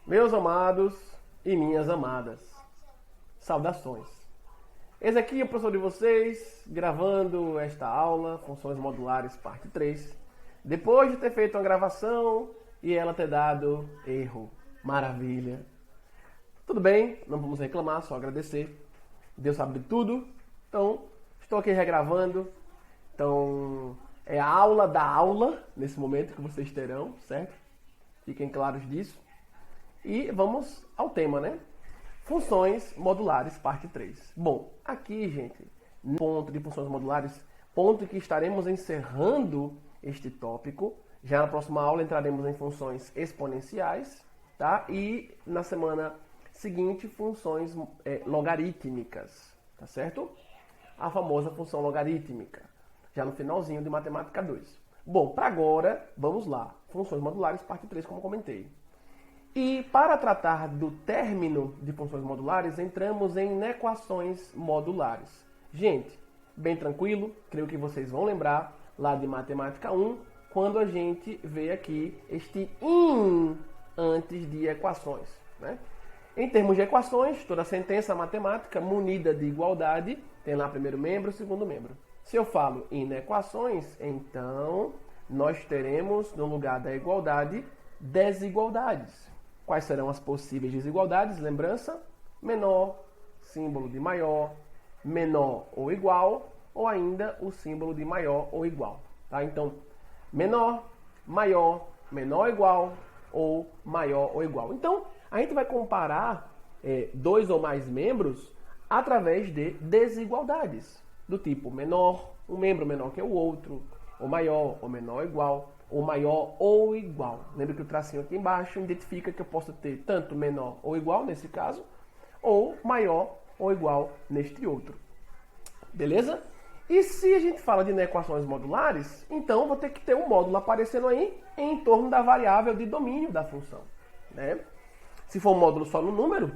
Meus amados e minhas amadas, saudações. Eis aqui o professor de vocês, gravando esta aula, Funções Modulares, parte 3, depois de ter feito uma gravação e ela ter dado erro. Maravilha. Tudo bem, não vamos reclamar, só agradecer. Deus sabe de tudo. Então, estou aqui regravando. Então, é a aula da aula, nesse momento que vocês terão, certo? Fiquem claros disso. E vamos ao tema, né? Funções modulares, parte 3. Bom, aqui, gente, no ponto de funções modulares, ponto que estaremos encerrando este tópico. Já na próxima aula entraremos em funções exponenciais, tá? E na semana seguinte, funções logarítmicas, tá certo? A famosa função logarítmica, já no finalzinho de Matemática 2. Bom, para agora, vamos lá. Funções modulares, parte 3, como comentei. E para tratar do término de funções modulares, entramos em inequações modulares. Gente, bem tranquilo, creio que vocês vão lembrar lá de Matemática 1, quando a gente vê aqui este in antes de equações, né? Em termos de equações, toda sentença matemática munida de igualdade tem lá primeiro membro, segundo membro. Se eu falo inequações, então nós teremos no lugar da igualdade desigualdades. Quais serão as possíveis desigualdades? Lembrança? Menor, símbolo de maior, menor ou igual, ou ainda o símbolo de maior ou igual. Tá? Então, menor, maior, menor ou igual, ou maior ou igual. Então, a gente vai comparar dois ou mais membros através de desigualdades, do tipo menor, um membro menor que o outro, ou maior, ou menor ou igual, ou maior ou igual. Lembra que o tracinho aqui embaixo identifica que eu posso ter tanto menor ou igual nesse caso, ou maior ou igual neste outro. Beleza? E se a gente fala de inequações modulares, então vou ter que ter um módulo aparecendo aí em torno da variável de domínio da função, né? Se for um módulo só no número,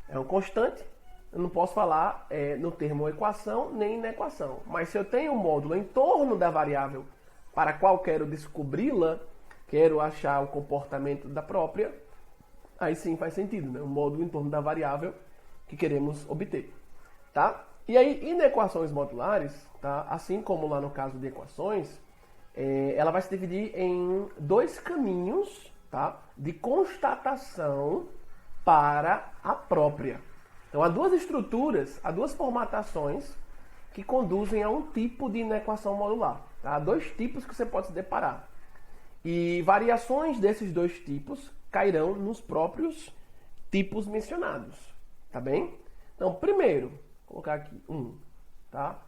é um constante, eu não posso falar no termo equação nem inequação. Mas se eu tenho um módulo em torno da variável para a qual quero descobri-la, quero achar o comportamento da própria, aí sim faz sentido, né? Um módulo em torno da variável que queremos obter, tá? E aí, inequações modulares, tá? Assim como lá no caso de equações, ela vai se dividir em dois caminhos, tá? De constatação para a própria. Então, há duas estruturas, há duas formatações que conduzem a um tipo de inequação modular. Tá? Há dois tipos que você pode se deparar. E variações desses dois tipos cairão nos próprios tipos mencionados. Tá bem? Então, primeiro, vou colocar aqui tá?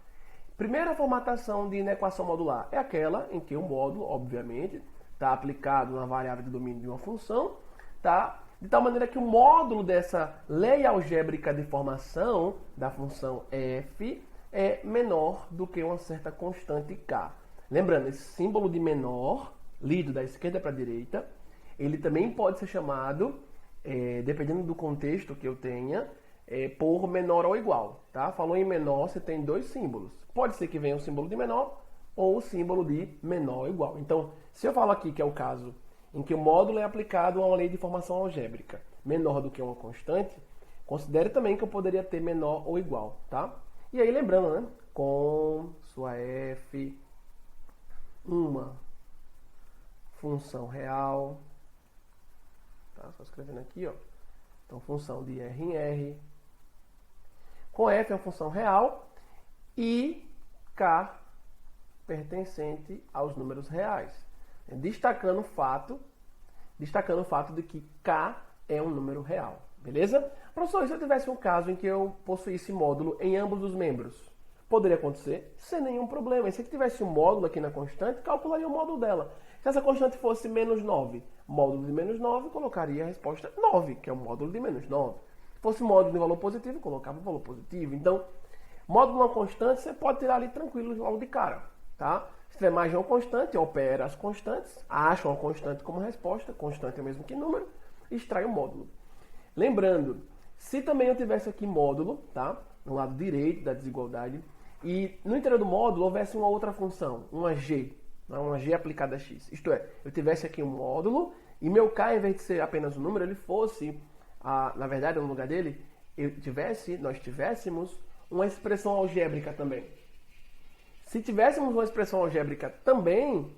Primeira formatação de inequação modular é aquela em que o módulo, obviamente, está aplicado na variável de domínio de uma função, tá? De tal maneira que o módulo dessa lei algébrica de formação da função f é menor do que uma certa constante k. Lembrando, esse símbolo de menor, lido da esquerda para a direita, ele também pode ser chamado, dependendo do contexto que eu tenha, por menor ou igual. Tá? Falou em menor, você tem dois símbolos. Pode ser que venha o símbolo de menor ou o símbolo de menor ou igual. Então, se eu falo aqui que é o caso em que o módulo é aplicado a uma lei de formação algébrica menor do que uma constante, considere também que eu poderia ter menor ou igual, tá? E aí lembrando, né? Com sua f, uma função real, tá? Só escrevendo aqui, ó. Então, função de R em R, com f é uma função real e k pertencente aos números reais. Destacando o fato de que k é um número real. Beleza? Professor, se eu tivesse um caso em que eu possuísse módulo em ambos os membros, poderia acontecer sem nenhum problema. E se eu tivesse um módulo aqui na constante, calcularia o módulo dela. Se essa constante fosse menos 9, módulo de menos 9, colocaria a resposta 9, que é o módulo de menos 9. Se fosse módulo de valor positivo, colocava o valor positivo. Então, módulo de uma constante, você pode tirar ali tranquilo logo de cara. Tá? Se tiver mais de uma constante, opera as constantes, acha uma constante como resposta, constante é o mesmo que número, e extrai o módulo. Lembrando, se também eu tivesse aqui módulo, tá? No lado direito da desigualdade, e no interior do módulo houvesse uma outra função, uma g aplicada a x. Isto é, eu tivesse aqui um módulo e meu K, em vez de ser apenas um número, ele fosse, na verdade, no lugar dele, nós tivéssemos uma expressão algébrica também. Se tivéssemos uma expressão algébrica também,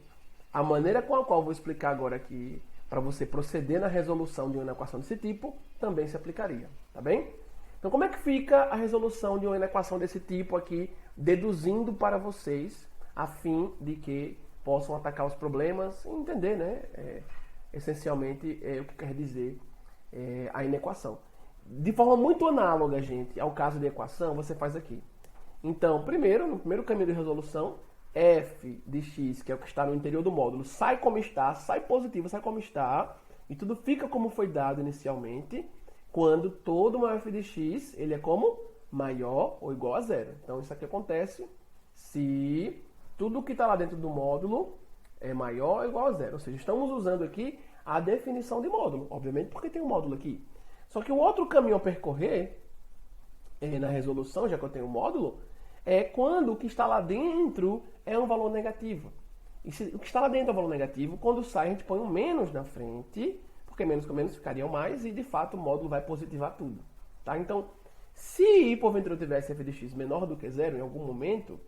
a maneira com a qual eu vou explicar agora aqui, para você proceder na resolução de uma equação desse tipo, também se aplicaria, tá bem? Então, como é que fica a resolução de uma equação desse tipo aqui, deduzindo para vocês, a fim de que possam atacar os problemas e entender, né, essencialmente, o que quer dizer a inequação. De forma muito análoga, gente, ao caso de equação, você faz aqui. Então, no primeiro caminho de resolução, f de x, que é o que está no interior do módulo, sai como está, sai positivo, sai como está, e tudo fica como foi dado inicialmente, quando todo uma f de x, ele é como maior ou igual a zero. Então, isso aqui acontece se tudo que está lá dentro do módulo é maior ou igual a zero. Ou seja, estamos usando aqui a definição de módulo, obviamente porque tem um módulo aqui. Só que o outro caminho a percorrer, na resolução, já que eu tenho um módulo, é quando o que está lá dentro é um valor negativo. E se o que está lá dentro é um valor negativo, quando sai a gente põe um menos na frente, porque menos com menos ficariam mais, e de fato o módulo vai positivar tudo. Tá? Então, se porventura eu tivesse f de x menor do que zero em algum momento,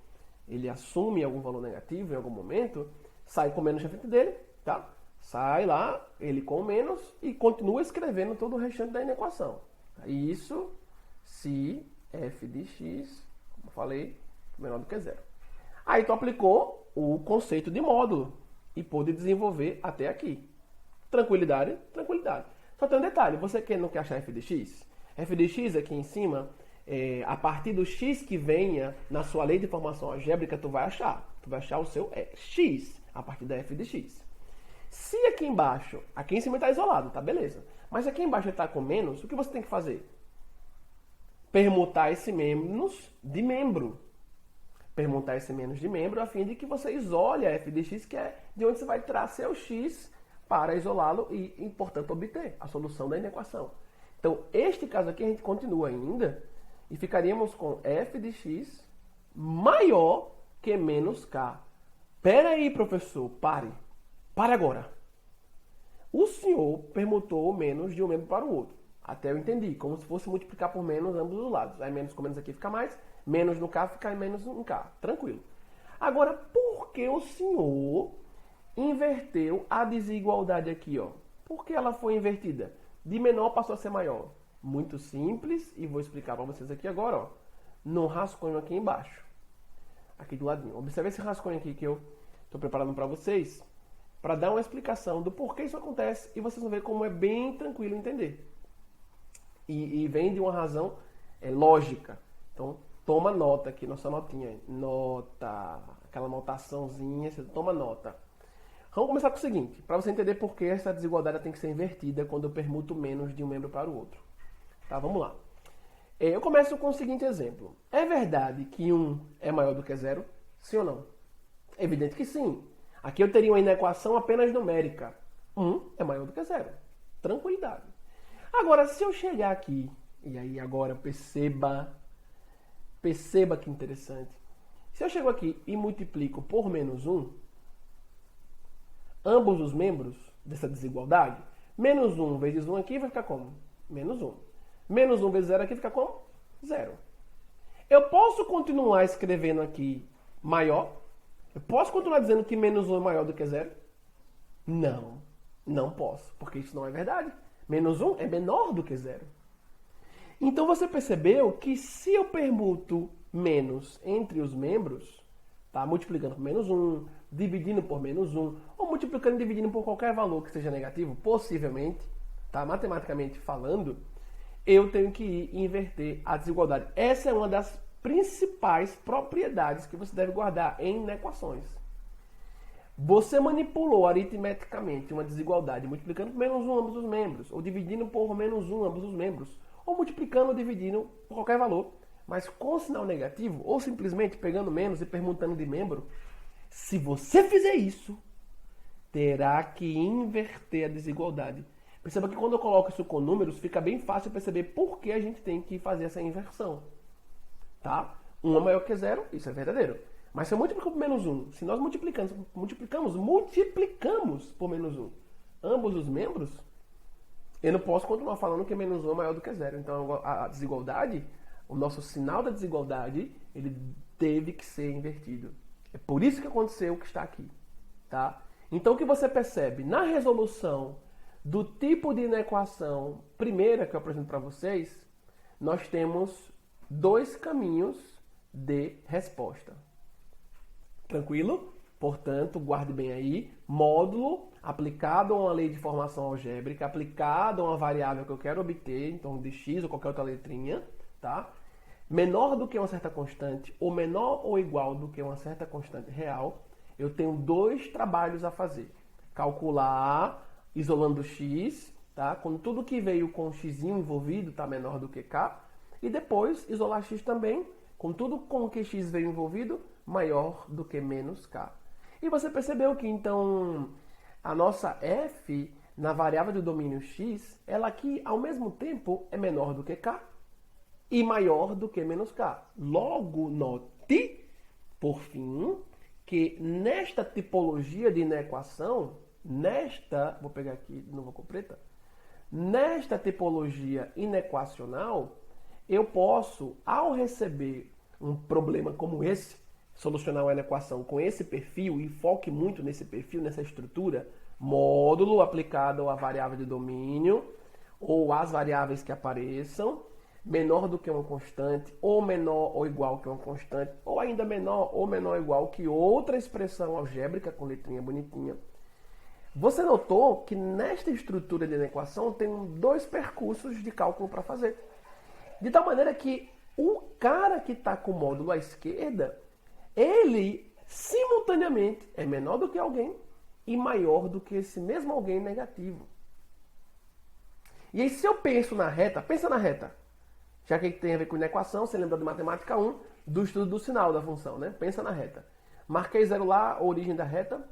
ele assume algum valor negativo em algum momento, sai com menos na frente dele, tá? Sai lá, ele com menos, e continua escrevendo todo o restante da inequação. Isso se f de x, como eu falei, menor do que zero. Aí tu aplicou o conceito de módulo e pôde desenvolver até aqui. Tranquilidade, tranquilidade. Só tem um detalhe, você não quer achar f de x? F de x aqui em cima, a partir do x que venha na sua lei de formação algébrica, tu vai achar. Tu vai achar o seu x a partir da f de x. Se aqui embaixo, aqui em cima está isolado, tá beleza. Mas aqui embaixo está com menos, o que você tem que fazer? Permutar esse menos de membro. Permutar esse menos de membro a fim de que você isole a f de x, que é de onde você vai tirar seu x para isolá-lo e, portanto, obter a solução da inequação. Então, este caso aqui a gente continua ainda e ficaríamos com f de x maior que menos k. Pera aí, professor, pare. Para agora. O senhor permutou o menos de um membro para o outro. Até eu entendi, como se fosse multiplicar por menos ambos os lados. Aí menos com menos aqui fica mais, menos no k fica menos no k. Tranquilo. Agora, por que o senhor inverteu a desigualdade aqui, ó? Por que ela foi invertida? De menor passou a ser maior. Muito simples, e vou explicar para vocês aqui agora, ó. No rascunho aqui embaixo. Aqui do ladinho. Observe esse rascunho aqui que eu estou preparando para vocês, para dar uma explicação do porquê isso acontece, e vocês vão ver como é bem tranquilo entender. E vem de uma razão lógica. Então, toma nota aqui, nossa notinha. Nota, aquela notaçãozinha, você toma nota. Vamos começar com o seguinte, para você entender por que essa desigualdade tem que ser invertida quando eu permuto menos de um membro para o outro. Tá, vamos lá. Eu começo com o seguinte exemplo. É verdade que 1 é maior do que 0? Sim ou não? É evidente que sim. Aqui eu teria uma inequação apenas numérica. 1 é maior do que 0. Tranquilidade. Agora, se eu chegar aqui, e aí agora perceba que interessante. Se eu chego aqui e multiplico por menos 1, ambos os membros dessa desigualdade, menos 1 vezes 1 aqui vai ficar como? Menos 1. Menos 1 vezes 0 aqui fica como? 0. Eu posso continuar escrevendo aqui maior? Eu posso continuar dizendo que menos 1 é maior do que 0? Não, não posso, porque isso não é verdade. Menos 1 é menor do que 0. Então você percebeu que se eu permuto menos entre os membros, tá? Multiplicando por menos 1, dividindo por menos 1, ou multiplicando e dividindo por qualquer valor que seja negativo, possivelmente, tá? Matematicamente falando, eu tenho que inverter a desigualdade. Essa é uma das principais propriedades que você deve guardar em equações. Você manipulou aritmeticamente uma desigualdade multiplicando por menos 1 ambos os membros, ou dividindo por menos 1 ambos os membros, ou multiplicando ou dividindo por qualquer valor, mas com sinal negativo, ou simplesmente pegando menos e permutando de membro. Se você fizer isso, terá que inverter a desigualdade. Perceba que quando eu coloco isso com números, fica bem fácil perceber por que a gente tem que fazer essa inversão. Tá? 1 é maior que 0, isso é verdadeiro. Mas se eu multiplico por menos 1, se nós multiplicamos por menos 1, ambos os membros, eu não posso continuar falando que menos 1 é maior do que 0. Então a desigualdade, o nosso sinal da desigualdade, ele teve que ser invertido. É por isso que aconteceu o que está aqui. Tá? Então o que você percebe? Na resolução do tipo de inequação primeira que eu apresento para vocês, nós temos 2 caminhos de resposta. Tranquilo? Portanto, guarde bem aí, módulo aplicado a uma lei de formação algébrica, aplicado a uma variável que eu quero obter, em torno de x ou qualquer outra letrinha, tá? Menor do que uma certa constante, ou menor ou igual do que uma certa constante real, eu tenho 2 trabalhos a fazer. Calcular isolando x, tá? Quando tudo que veio com x envolvido está menor do que k, e depois isolar x também, com tudo com que x veio envolvido, maior do que menos k. E você percebeu que, então, a nossa f, na variável do domínio x, ela aqui, ao mesmo tempo, é menor do que k e maior do que menos k. Logo, note, por fim, que nesta tipologia de inequação, vou pegar aqui de novo a cor preta, nesta tipologia inequacional, eu posso, ao receber um problema como esse, solucionar uma equação com esse perfil, e foque muito nesse perfil, nessa estrutura, módulo aplicado à variável de domínio, ou às variáveis que apareçam, menor do que uma constante, ou menor ou igual que uma constante, ou ainda menor ou menor ou igual que outra expressão algébrica com letrinha bonitinha. Você notou que nesta estrutura de equação tem 2 percursos de cálculo para fazer. De tal maneira que o cara que está com o módulo à esquerda, ele simultaneamente é menor do que alguém e maior do que esse mesmo alguém negativo. E aí se eu penso na reta, pensa na reta. Já que tem a ver com inequação, você lembra de matemática 1, do estudo do sinal da função, né? Pensa na reta. Marquei 0 lá, a origem da reta.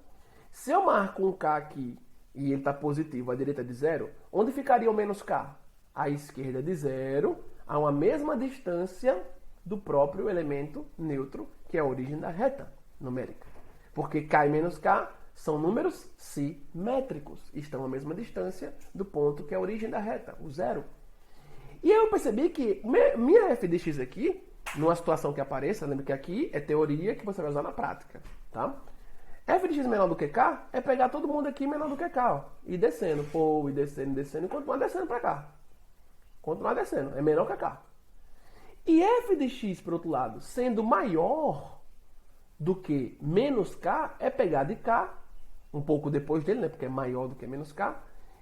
Se eu marco um k aqui e ele está positivo, a direita de 0, onde ficaria o menos k? À esquerda de 0, a uma mesma distância do próprio elemento neutro, que é a origem da reta numérica. Porque k e menos k são números simétricos, estão à mesma distância do ponto que é a origem da reta, o 0. E aí eu percebi que minha f de x aqui, numa situação que apareça, lembra que aqui é teoria que você vai usar na prática, tá? F de x menor do que k é pegar todo mundo aqui menor do que k, ó, e descendo, e descendo, e continuar descendo para cá. Continuar descendo, é menor que k. E f de x, por outro lado, sendo maior do que menos k, é pegar de k, um pouco depois dele, né, porque é maior do que menos k,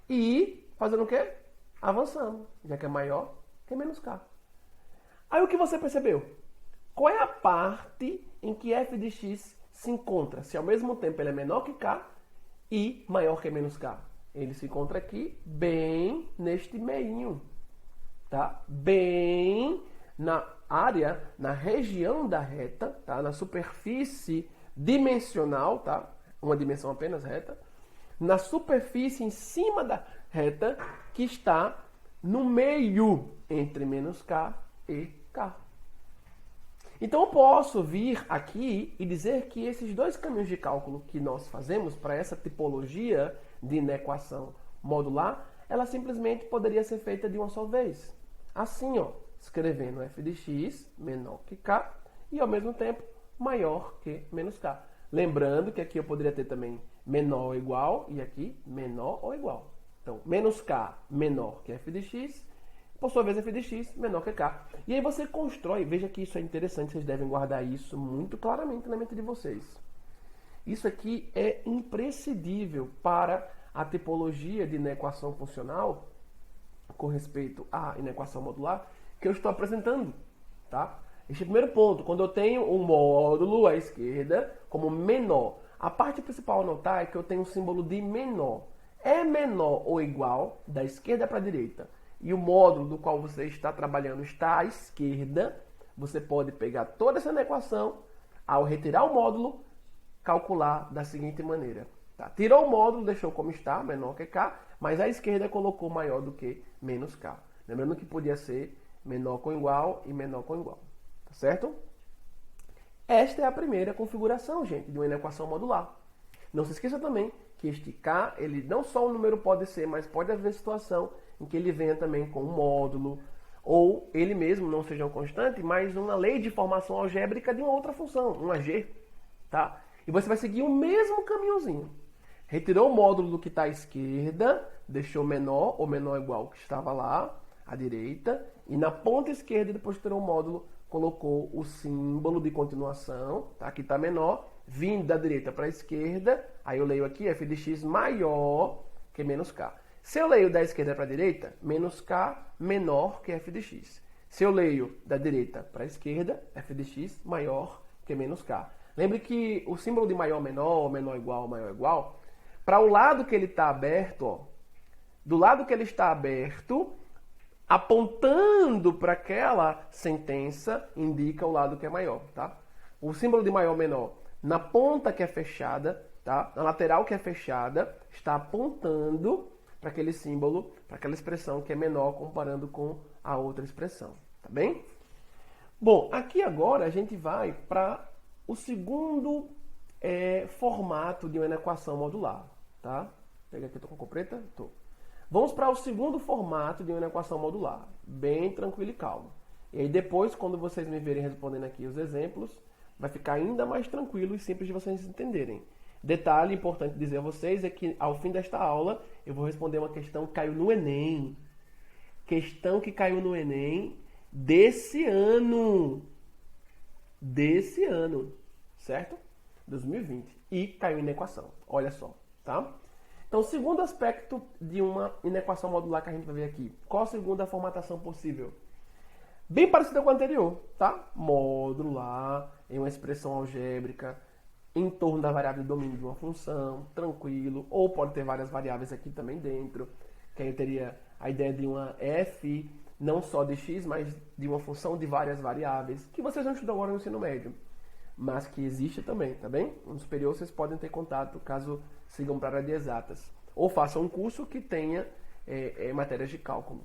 e ir fazendo o quê? Avançando, já que é maior que menos k. Aí o que você percebeu? Qual é a parte em que f de x se encontra? Se ao mesmo tempo ele é menor que k e maior que menos k. Ele se encontra aqui, bem neste meinho. Tá? Bem na área, na região da reta, tá? Na superfície dimensional, tá? Uma dimensão apenas reta. Na superfície em cima da reta, que está no meio entre menos k e k. Então eu posso vir aqui e dizer que esses 2 caminhos de cálculo que nós fazemos para essa tipologia de inequação modular, ela simplesmente poderia ser feita de uma só vez. Assim, ó, escrevendo f de x menor que k e ao mesmo tempo maior que menos k. Lembrando que aqui eu poderia ter também menor ou igual e aqui menor ou igual. Então, menos k menor que f de x, por sua vez f de x menor que k. E aí você constrói, veja que isso é interessante, vocês devem guardar isso muito claramente na mente de vocês. Isso aqui é imprescindível para a tipologia de inequação funcional com respeito à inequação modular que eu estou apresentando, tá? Este é o primeiro ponto, quando eu tenho um módulo à esquerda como menor. A parte principal a notar é que eu tenho um símbolo de menor. É menor ou igual da esquerda para a direita e o módulo do qual você está trabalhando está à esquerda, você pode pegar toda essa equação, ao retirar o módulo, calcular da seguinte maneira. Tá? Tirou o módulo, deixou como está, menor que k, mas à esquerda colocou maior do que menos k. Lembrando que podia ser menor com igual e menor com igual. Tá certo? Esta é a primeira configuração, gente, de uma inequação modular. Não se esqueça também que este k, ele não só um número pode ser, mas pode haver situação em que ele venha também com um módulo, ou ele mesmo não seja uma constante, mas uma lei de formação algébrica de uma outra função, uma g. Tá? E você vai seguir o mesmo caminhozinho. Retirou o módulo do que está à esquerda, deixou menor ou menor ou igual ao que estava lá, à direita, e na ponta esquerda, depois que tirou o módulo, colocou o símbolo de continuação, tá? Aqui está menor, vindo da direita para a esquerda, aí eu leio aqui f de x maior que menos k. Se eu leio da esquerda para a direita, menos k menor que f de x. Se eu leio da direita para a esquerda, f de x maior que menos k. Lembre que o símbolo de maior igual, para o lado que ele está aberto, ó, do lado que ele está aberto, apontando para aquela sentença, indica o lado que é maior, tá? O símbolo de maior ou menor, na ponta que é fechada, tá? Na lateral que é fechada, está apontando para aquele símbolo, para aquela expressão que é menor comparando com a outra expressão, tá bem? Bom, aqui agora a gente vai para o segundo formato de uma equação modular, tá? Pega aqui, tô com a cor preta? Tô. Vamos para o segundo formato de uma equação modular, bem tranquilo e calmo. E aí depois, quando vocês me verem respondendo aqui os exemplos, vai ficar ainda mais tranquilo e simples de vocês entenderem. Detalhe importante dizer a vocês é que ao fim desta aula eu vou responder uma questão que caiu no Enem. Questão que caiu no Enem desse ano. Desse ano, certo? 2020. E caiu na equação. Olha só, tá? Então, o segundo aspecto de uma inequação modular que a gente vai ver aqui. Qual a segunda formatação possível? Bem parecida com a anterior, tá? Modular em uma expressão algébrica em torno da variável de domínio de uma função, tranquilo. Ou pode ter várias variáveis aqui também dentro, que aí eu teria a ideia de uma f, não só de x, mas de uma função de várias variáveis, que vocês vão estudar agora no ensino médio, mas que existe também, tá bem? No superior vocês podem ter contato caso sigam para a área de exatas. Ou façam um curso que tenha matérias de cálculo.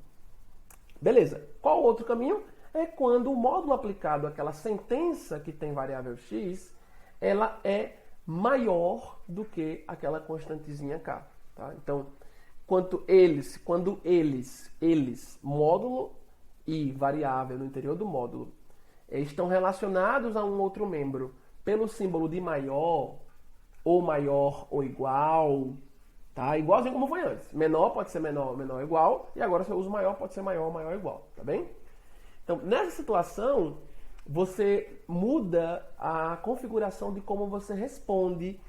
Beleza. Qual o outro caminho? É quando o módulo aplicado àquela sentença que tem variável x, ela é maior do que aquela constantezinha k. Tá? Então, quando eles, módulo e variável no interior do módulo, estão relacionados a um outro membro pelo símbolo de maior ou igual, tá? Igualzinho como foi antes. Menor pode ser menor ou igual, e agora se eu uso maior pode ser maior ou igual, tá bem? Então, nessa situação, você muda a configuração de como você responde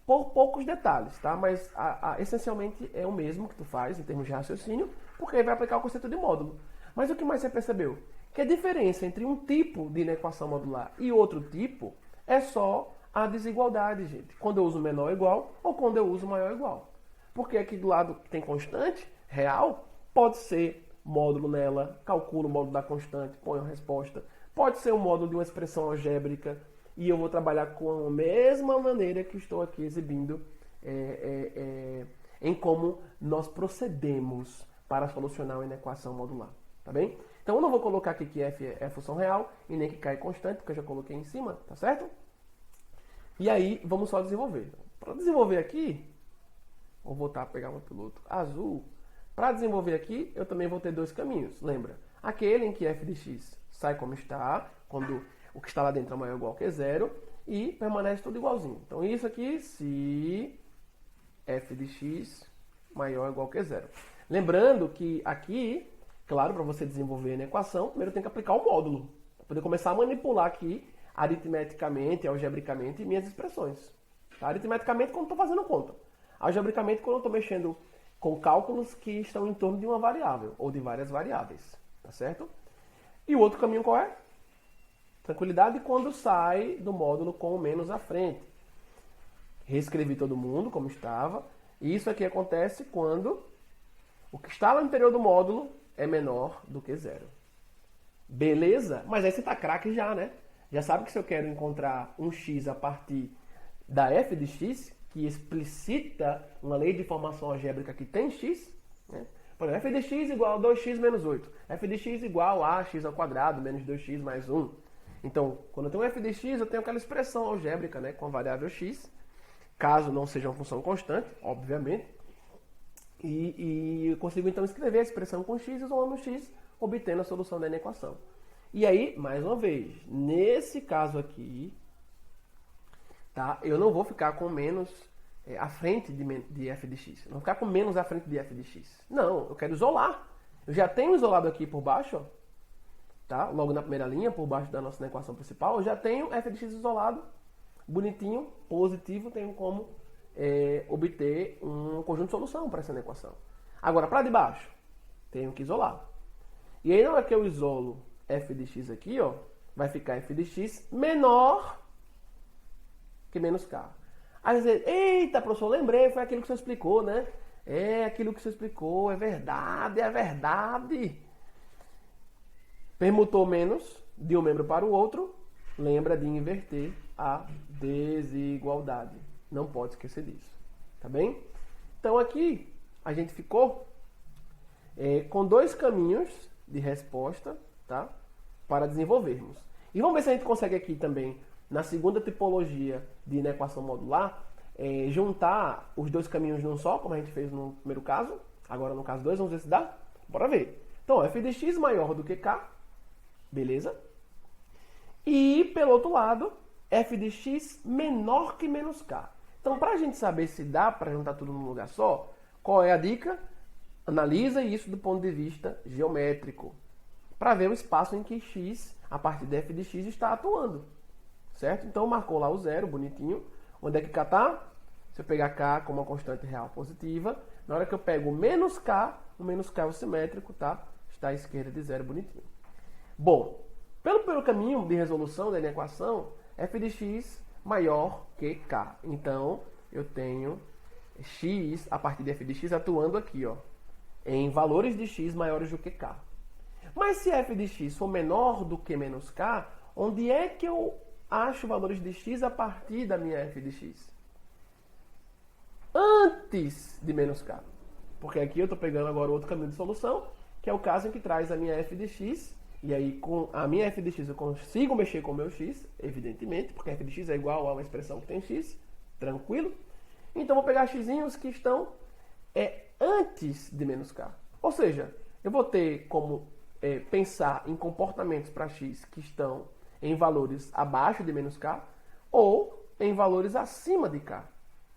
por poucos detalhes, tá? Mas essencialmente é o mesmo que tu faz em termos de raciocínio, porque vai aplicar o conceito de módulo. Mas o que mais você percebeu? Que a diferença entre um tipo de inequação modular e outro tipo é só a desigualdade, gente. Quando eu uso menor ou igual ou quando eu uso maior ou igual. Porque aqui do lado que tem constante, real, pode ser módulo nela, calculo o módulo da constante, ponho a resposta. Pode ser um módulo de uma expressão algébrica e eu vou trabalhar com a mesma maneira que estou aqui exibindo em como nós procedemos para solucionar uma inequação modular. Tá bem? Então eu não vou colocar aqui que f é função real e nem que k é constante, porque eu já coloquei em cima, tá certo? E aí vamos só desenvolver. Para desenvolver aqui, vou voltar a pegar um piloto azul. Para desenvolver aqui, eu também vou ter dois caminhos. Lembra? Aquele em que f de x sai como está, quando o que está lá dentro é maior ou igual que zero, e permanece tudo igualzinho. Então isso aqui, se f de x maior ou igual que zero. Lembrando que aqui, claro, para você desenvolver a equação, primeiro tem que aplicar o módulo, para poder começar a manipular aqui aritmeticamente, algebricamente, minhas expressões. Tá? Aritmeticamente, quando estou fazendo conta. Algebricamente, quando eu estou mexendo com cálculos que estão em torno de uma variável, ou de várias variáveis. Tá certo? E o outro caminho qual é? Tranquilidade quando sai do módulo com o menos à frente. Reescrevi todo mundo como estava. E isso aqui acontece quando o que está no interior do módulo é menor do que zero. Beleza? Mas aí você está craque já, né? Já sabe que se eu quero encontrar um x a partir da f de x, que explicita uma lei de formação algébrica que tem x, né? Por exemplo, f de x igual a 2x menos 8. F de x igual a x ao quadrado menos 2x mais 1. Então, quando eu tenho f de x, eu tenho aquela expressão algébrica, né, com a variável x, caso não seja uma função constante, obviamente. E eu consigo então escrever a expressão com x, isolando x, obtendo a solução da equação. E aí, mais uma vez, nesse caso aqui, tá, eu não vou ficar com menos à frente de f de x. Eu não vou ficar com menos à frente de f de x. Não, eu quero isolar. Eu já tenho isolado aqui por baixo, ó, tá? Logo na primeira linha, por baixo da nossa equação principal, eu já tenho f de x isolado, bonitinho, positivo, tenho como obter um conjunto de solução para essa equação. Agora, para de baixo, tenho que isolar. E aí, na hora que eu isolo f de x aqui, ó, vai ficar f de x menor que menos k. Aí você diz, eita, professor, lembrei, foi aquilo que você explicou, né? É aquilo que você explicou, é verdade, é verdade. Permutou menos de um membro para o outro, lembra de inverter a desigualdade. Não pode esquecer disso, tá bem? Então aqui a gente ficou com dois caminhos de resposta, tá? Para desenvolvermos. E vamos ver se a gente consegue aqui também, na segunda tipologia de inequação modular, juntar os dois caminhos num só, como a gente fez no primeiro caso. Agora no caso 2, vamos ver se dá. Bora ver. Então, f de x maior do que k, beleza? E, pelo outro lado, f de x menor que menos k. Então, para a gente saber se dá para juntar tudo num lugar só, qual é a dica? Analisa isso do ponto de vista geométrico, para ver o espaço em que x, a partir de f de x, está atuando. Certo? Então, marcou lá o zero, bonitinho. Onde é que k está? Se eu pegar k como uma constante real positiva, na hora que eu pego o menos k é o simétrico, tá? Está à esquerda de zero, bonitinho. Bom, pelo caminho de resolução da equação, f de x maior que k. Então, eu tenho x, a partir de f de x, atuando aqui, ó, em valores de x maiores do que k. Mas se f de x for menor do que menos k, onde é que eu acho valores de x a partir da minha f de x? Antes de menos k. Porque aqui eu estou pegando agora outro caminho de solução, que é o caso em que traz a minha f de x, e aí com a minha f de x eu consigo mexer com o meu x, evidentemente, porque f de x é igual a uma expressão que tem x, tranquilo? Então vou pegar xzinhos que estão antes de menos k. Ou seja, eu vou ter como pensar em comportamentos para x que estão em valores abaixo de menos k ou em valores acima de k.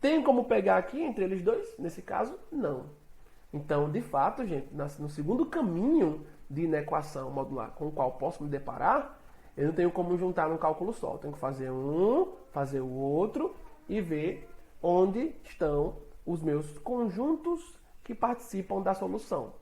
Tem como pegar aqui entre eles dois? Nesse caso, não. Então, de fato, gente, no segundo caminho de inequação modular com o qual posso me deparar, eu não tenho como juntar num cálculo só. Eu tenho que fazer um, fazer o outro e ver onde estão os meus conjuntos que participam da solução.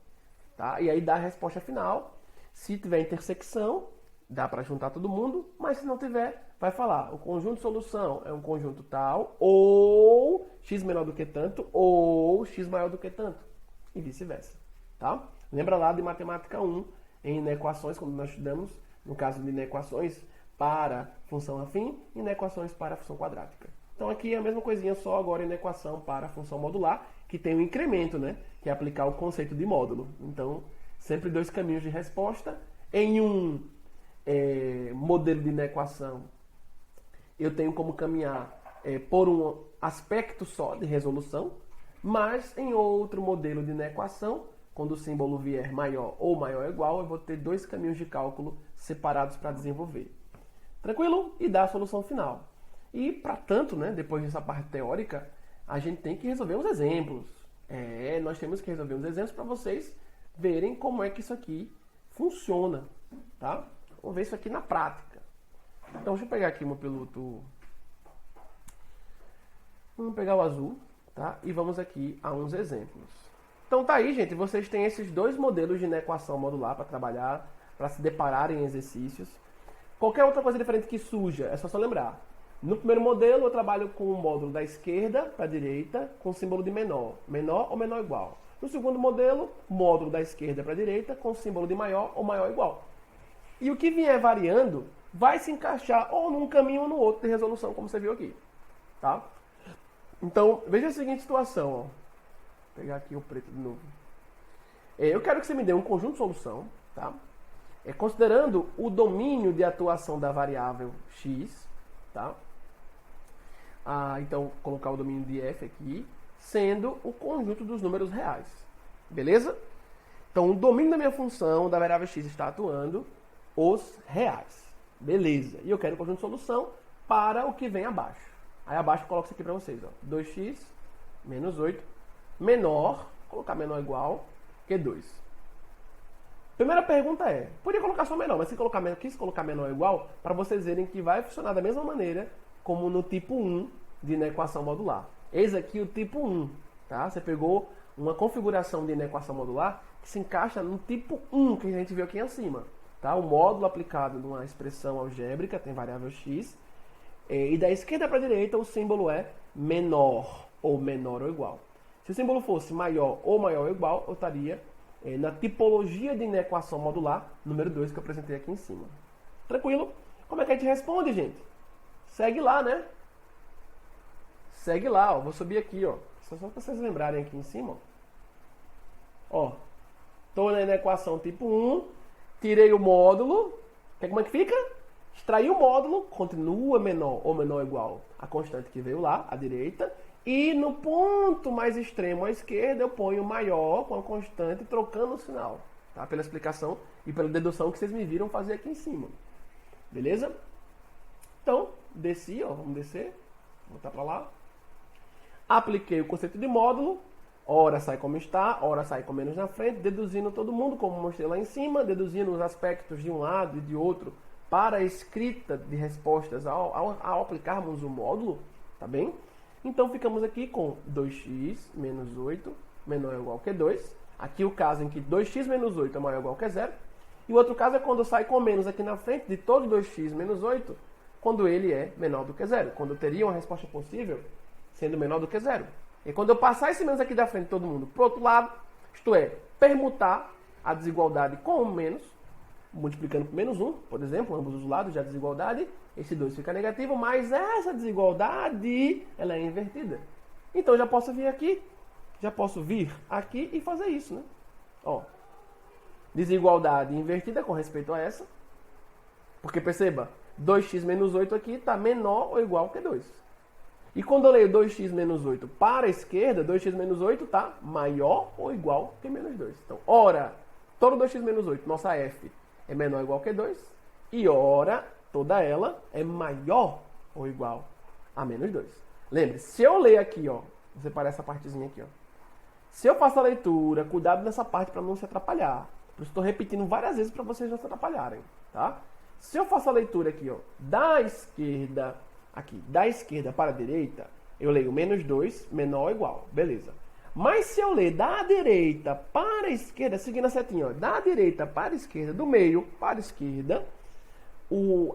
Tá? E aí dá a resposta final. Se tiver intersecção, dá para juntar todo mundo, mas se não tiver, vai falar, o conjunto de solução é um conjunto tal, ou x menor do que tanto, ou x maior do que tanto, e vice-versa, tá? Lembra lá de matemática 1, em inequações, quando nós estudamos, no caso de inequações para função afim e inequações para função quadrática. Então aqui é a mesma coisinha, só agora inequação para função modular, que tem um incremento, né? Que é aplicar o conceito de módulo. Então, sempre dois caminhos de resposta. Em um modelo de inequação, eu tenho como caminhar por um aspecto só de resolução, mas em outro modelo de inequação, quando o símbolo vier maior ou maior ou igual, eu vou ter dois caminhos de cálculo separados para desenvolver. Tranquilo? E dar a solução final. E, para tanto, né, depois dessa parte teórica, a gente tem que resolver uns exemplos. Nós temos que resolver uns exemplos para vocês verem como é que isso aqui funciona, tá? Vamos ver isso aqui na prática. Então, deixa eu pegar aqui meu piloto. Vamos pegar o azul, tá? E vamos aqui a uns exemplos. Então, tá aí, gente. Vocês têm esses dois modelos de inequação modular para trabalhar, para se deparar em exercícios. Qualquer outra coisa diferente que surja, é só lembrar. No primeiro modelo, eu trabalho com o módulo da esquerda para a direita, com o símbolo de menor. Menor ou menor igual. No segundo modelo, módulo da esquerda para a direita, com o símbolo de maior ou maior igual. E o que vier variando vai se encaixar ou num caminho ou no outro de resolução, como você viu aqui. Tá? Então, veja a seguinte situação. Ó. Vou pegar aqui o preto de novo. Eu quero que você me dê um conjunto de solução, tá? Considerando o domínio de atuação da variável x, tá? então, colocar o domínio de f aqui, sendo o conjunto dos números reais. Beleza? Então, o domínio da minha função, da variável x, está atuando os reais. Beleza. E eu quero o conjunto de solução para o que vem abaixo. Aí abaixo eu coloco isso aqui para vocês. Ó. 2x menos 8 menor, colocar menor igual que 2. Primeira pergunta é, podia colocar só menor, mas se colocar menor, quis colocar menor igual, para vocês verem que vai funcionar da mesma maneira como no tipo 1 de inequação modular. Eis aqui o tipo 1. Tá? Você pegou uma configuração de inequação modular que se encaixa no tipo 1 que a gente viu aqui acima. Tá? O módulo aplicado numa expressão algébrica, tem variável x, e da esquerda para a direita o símbolo é menor ou menor ou igual. Se o símbolo fosse maior ou maior ou igual, eu estaria na tipologia de inequação modular, número 2, que eu apresentei aqui em cima. Tranquilo? Como é que a gente responde, gente? Segue lá, né? Segue lá, ó. Vou subir aqui, ó. Só para vocês lembrarem aqui em cima, ó. Estou na inequação tipo 1, tirei o módulo, como é que fica? Extraí o módulo, continua menor ou menor ou igual a constante que veio lá, à direita, e no ponto mais extremo à esquerda eu ponho maior com a constante, trocando o sinal, tá? Pela explicação e pela dedução que vocês me viram fazer aqui em cima. Beleza? Então, desci, ó, vamos descer, voltar para lá. Apliquei o conceito de módulo, ora sai como está, ora sai com menos na frente, deduzindo todo mundo, como mostrei lá em cima, deduzindo os aspectos de um lado e de outro para a escrita de respostas ao aplicarmos o módulo, tá bem? Então ficamos aqui com 2x menos 8 menor ou igual que 2. Aqui o caso em que 2x menos 8 é maior ou igual que 0. E o outro caso é quando sai com menos aqui na frente de todo 2x menos 8, quando ele é menor do que 0. Quando eu teria uma resposta possível sendo menor do que 0. E quando eu passar esse menos aqui da frente de todo mundo para o outro lado, isto é, permutar a desigualdade com o menos, multiplicando por menos 1, por exemplo, ambos os lados da desigualdade, esse 2 fica negativo, mas essa desigualdade ela é invertida. Então eu já posso vir aqui e fazer isso, né? Ó, desigualdade invertida com respeito a essa, porque perceba, 2x menos 8 aqui está menor ou igual que 2. E quando eu leio 2x menos 8 para a esquerda, 2x menos 8 está maior ou igual que menos 2. Então, ora, todo 2x menos 8, nossa f, é menor ou igual que 2. E ora, toda ela é maior ou igual a menos 2. Lembre, se eu ler aqui, ó, vou separar essa partezinha aqui, ó. Se eu faço a leitura, cuidado nessa parte para não se atrapalhar. Por isso estou repetindo várias vezes para vocês não se atrapalharem, tá? Se eu faço a leitura aqui, ó, da esquerda para a direita, eu leio menos 2, menor ou igual. Beleza. Mas se eu ler da direita para a esquerda, seguindo a setinha, ó, da direita para a esquerda, do meio para a esquerda,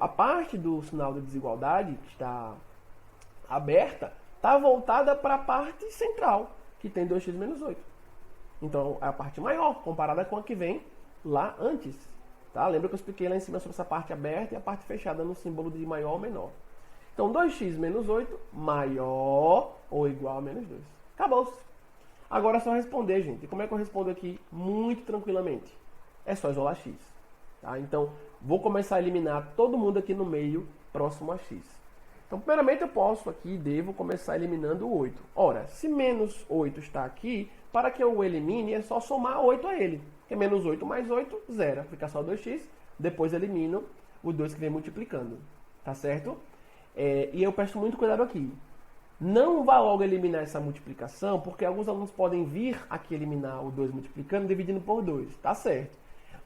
a parte do sinal de desigualdade que está aberta está voltada para a parte central, que tem 2x menos 8. Então, é a parte maior, comparada com a que vem lá antes. Tá? Lembra que eu expliquei lá em cima sobre essa parte aberta e a parte fechada no símbolo de maior ou menor. Então, 2x menos 8 maior ou igual a menos 2. Acabou-se. Agora é só responder, gente. E como é que eu respondo aqui muito tranquilamente? É só isolar x. Tá? Então, vou começar a eliminar todo mundo aqui no meio, próximo a x. Então, primeiramente eu posso aqui, devo começar eliminando o 8. Ora, se menos 8 está aqui, para que eu o elimine, é só somar 8 a ele. Que é menos 8 mais 8, 0. Fica só 2x. Depois elimino o 2 que vem multiplicando. Tá certo? E eu presto muito cuidado aqui. Não vá logo eliminar essa multiplicação, porque alguns alunos podem vir aqui eliminar o 2 multiplicando, dividindo por 2. Tá certo.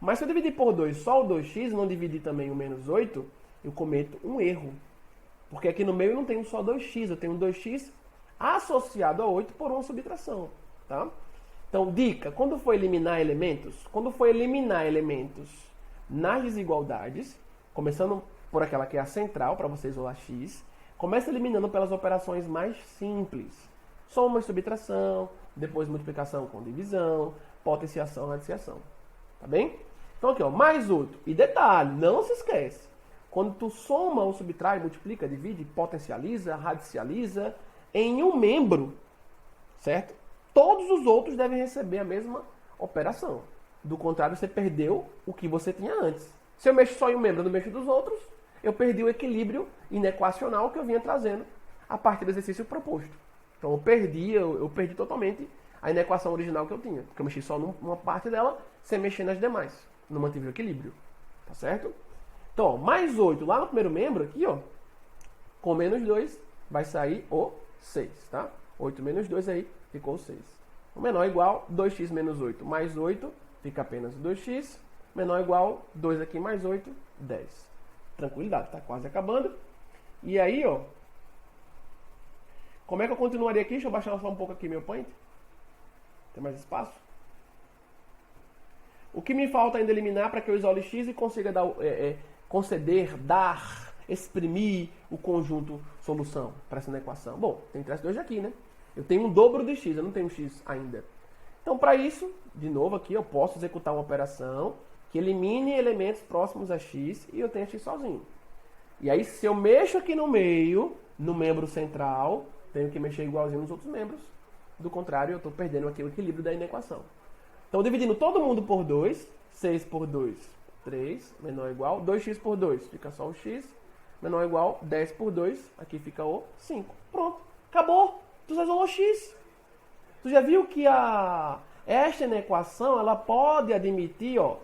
Mas se eu dividir por 2 só o 2x, não dividir também o menos 8, eu cometo um erro. Porque aqui no meio eu não tenho só 2x, eu tenho 2x associado a 8 por uma subtração. Tá? Então, dica, quando for eliminar elementos nas desigualdades, começando por aquela que é a central, para você isolar x, começa eliminando pelas operações mais simples. Soma e subtração, depois multiplicação com divisão, potenciação, radiciação. Tá bem? Então aqui, ó, mais outro. E detalhe, não se esquece. Quando tu soma ou subtrai, multiplica, divide, potencializa, radicializa em um membro, certo? Todos os outros devem receber a mesma operação. Do contrário, você perdeu o que você tinha antes. Se eu mexo só em um membro, não mexo dos outros, eu perdi o equilíbrio inequacional que eu vinha trazendo a partir do exercício proposto. Então eu perdi totalmente a inequação original que eu tinha, porque eu mexi só numa parte dela, sem mexer nas demais. Não mantive o equilíbrio. Tá certo? Então, ó, mais 8 lá no primeiro membro, aqui, ó, com menos 2, vai sair o 6, tá? 8 menos 2 aí, ficou o 6. O menor é igual 2x menos 8 mais 8, fica apenas 2x. Menor é igual 2 aqui mais 8, 10. Tranquilidade, tá quase acabando. E aí, ó, como é que eu continuaria aqui? Deixa eu baixar só um pouco aqui meu point. Tem mais espaço? O que me falta ainda eliminar para que eu isole x e consiga dar, exprimir o conjunto solução para essa equação? Bom, tem que tirar esses dois aqui, né? Eu tenho um dobro de x, eu não tenho x ainda. Então, para isso, de novo aqui, eu posso executar uma operação que elimine elementos próximos a x e eu tenho x sozinho. E aí, se eu mexo aqui no meio, no membro central, tenho que mexer igualzinho nos outros membros. Do contrário, eu estou perdendo aqui o equilíbrio da inequação. Então, dividindo todo mundo por 2, 6 por 2, 3, menor ou igual, 2x por 2, fica só o x, menor ou igual, 10 por 2, aqui fica o 5. Pronto, acabou, tu resolveu x. Tu já viu que esta inequação, ela pode admitir, ó,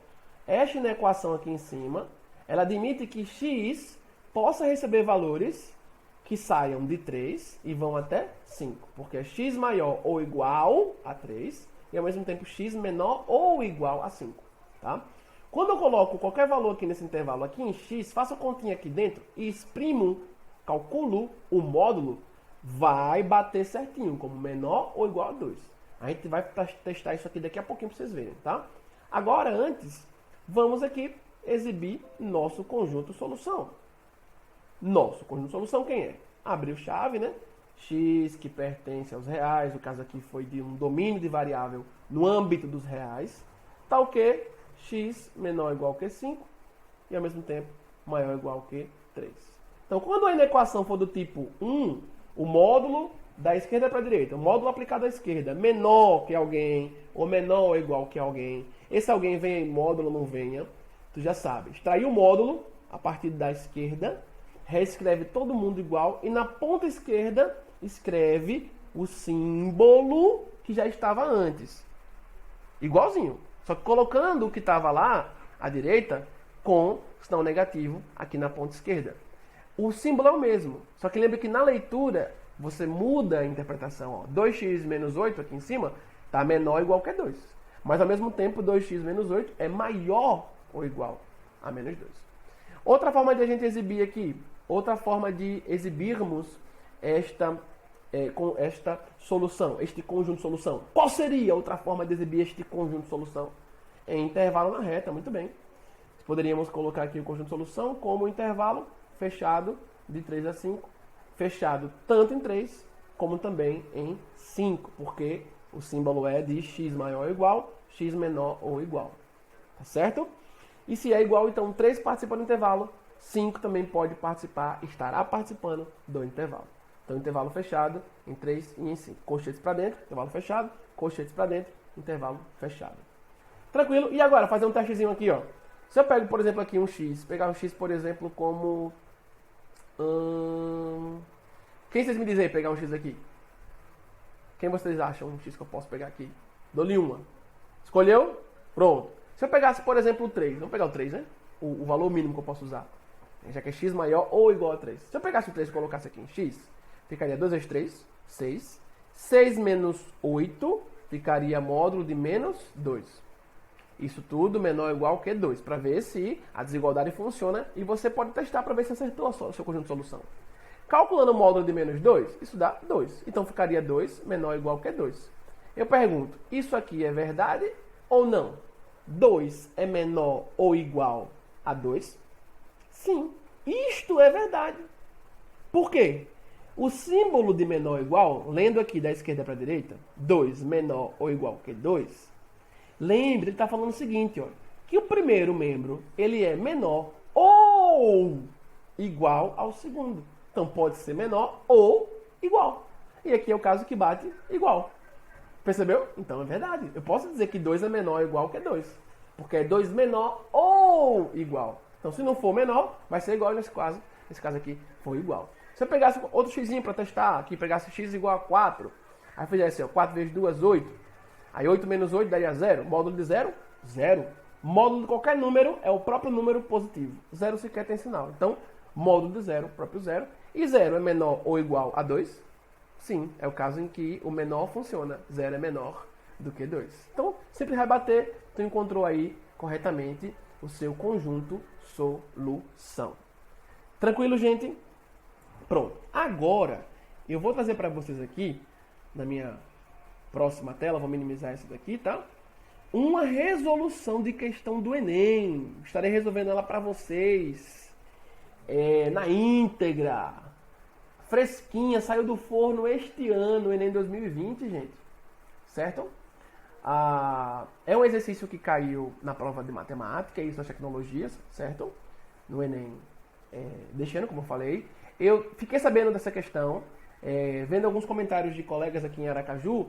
esta inequação aqui em cima, ela admite que x possa receber valores que saiam de 3 e vão até 5, porque é x maior ou igual a 3 e ao mesmo tempo x menor ou igual a 5, tá? Quando eu coloco qualquer valor aqui nesse intervalo aqui em x, faço a continha aqui dentro e exprimo, calculo o módulo, vai bater certinho, como menor ou igual a 2. A gente vai testar isso aqui daqui a pouquinho para vocês verem, tá? Agora, antes, vamos aqui exibir nosso conjunto solução. Nosso conjunto solução quem é? Abriu chave, né? X que pertence aos reais, o caso aqui foi de um domínio de variável no âmbito dos reais, tal que x menor ou igual que 5 e ao mesmo tempo maior ou igual que 3. Então, quando a inequação for do tipo 1, o módulo da esquerda para a direita, o módulo aplicado à esquerda, menor que alguém ou menor ou igual que alguém, esse alguém venha em módulo ou não venha, tu já sabe. Extrair o módulo a partir da esquerda, reescreve todo mundo igual e na ponta esquerda escreve o símbolo que já estava antes. Igualzinho. Só que colocando o que estava lá à direita com sinal negativo aqui na ponta esquerda. O símbolo é o mesmo. Só que lembre que na leitura você muda a interpretação. Ó. 2x menos 8 aqui em cima está menor ou igual que 2. Mas ao mesmo tempo 2x menos 8 é maior ou igual a menos 2. Outra forma de a gente exibir aqui, outra forma de exibirmos esta solução, este conjunto de solução. Qual seria outra forma de exibir este conjunto de solução? Em intervalo na reta, muito bem. Poderíamos colocar aqui o conjunto de solução como intervalo fechado de 3 a 5, fechado tanto em 3 como também em 5, porque o símbolo é de x maior ou igual, x menor ou igual. Tá certo? E se é igual, então 3 participa do intervalo, 5 também pode participar, estará participando do intervalo. Então, intervalo fechado em 3 e em 5. Colchetes para dentro, intervalo fechado, colchetes para dentro, intervalo fechado. Tranquilo? E agora, fazer um testezinho aqui, ó. Se eu pego, por exemplo, aqui um x, pegar um x, por exemplo, como... Quem vocês me dizem aí pegar um x aqui? Quem vocês acham um x que eu posso pegar aqui? Dou-lhe uma. Escolheu? Pronto. Se eu pegasse, por exemplo, o 3, vamos pegar o 3, né? O valor mínimo que eu posso usar. Já que é x maior ou igual a 3. Se eu pegasse o 3 e colocasse aqui em x, ficaria 2 vezes 3, 6. 6 menos 8 ficaria módulo de menos 2. Isso tudo menor ou igual que 2, para ver se a desigualdade funciona e você pode testar para ver se acertou o seu conjunto de solução. Calculando o módulo de menos 2, isso dá 2. Então ficaria 2 menor ou igual que 2. Eu pergunto, isso aqui é verdade ou não? 2 é menor ou igual a 2? Sim, isto é verdade. Por quê? O símbolo de menor ou igual, lendo aqui da esquerda para a direita, 2 menor ou igual que 2, lembre, ele está falando o seguinte, ó, que o primeiro membro ele é menor ou igual ao segundo. Então pode ser menor ou igual. E aqui é o caso que bate igual. Percebeu? Então é verdade. Eu posso dizer que 2 é menor ou igual que 2. Porque é 2 menor ou igual. Então se não for menor, vai ser igual nesse caso. Nesse caso aqui foi igual. Se eu pegasse outro x para testar, aqui pegasse x igual a 4, aí fizesse 4 vezes 2, 8. Aí 8 menos 8 daria 0. Módulo de 0, 0. Módulo de qualquer número é o próprio número positivo. 0 sequer tem sinal. Então, módulo de 0, próprio 0. E 0 é menor ou igual a 2? Sim, é o caso em que o menor funciona. 0 é menor do que 2. Então, sempre vai bater. Tu encontrou aí corretamente o seu conjunto solução. Tranquilo, gente? Pronto. Agora, eu vou trazer para vocês aqui, na minha próxima tela, vou minimizar essa daqui, tá? Uma resolução de questão do Enem. Estarei resolvendo ela para vocês na íntegra. Fresquinha, saiu do forno este ano, Enem 2020, gente. Certo? É um exercício que caiu na prova de matemática e suas tecnologias, certo? No Enem deste ano, como eu falei. Eu fiquei sabendo dessa questão, vendo alguns comentários de colegas aqui em Aracaju,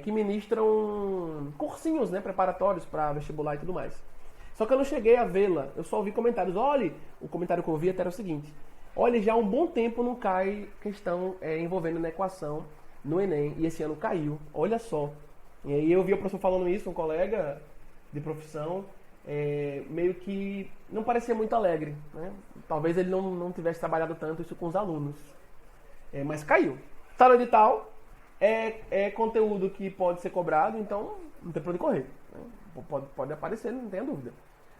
que ministram cursinhos, né, preparatórios para vestibular e tudo mais. Só que eu não cheguei a vê-la, eu só ouvi comentários. Olha, o comentário que eu vi até era o seguinte: olha, já há um bom tempo não cai questão envolvendo na equação no Enem, e esse ano caiu, olha só. E aí eu vi o professor falando isso, um colega de profissão, meio que não parecia muito alegre, né? Talvez ele não tivesse trabalhado tanto isso com os alunos. Mas caiu. Está no edital, é conteúdo que pode ser cobrado, então não tem pra onde correr, né? Pode aparecer, não tenha dúvida.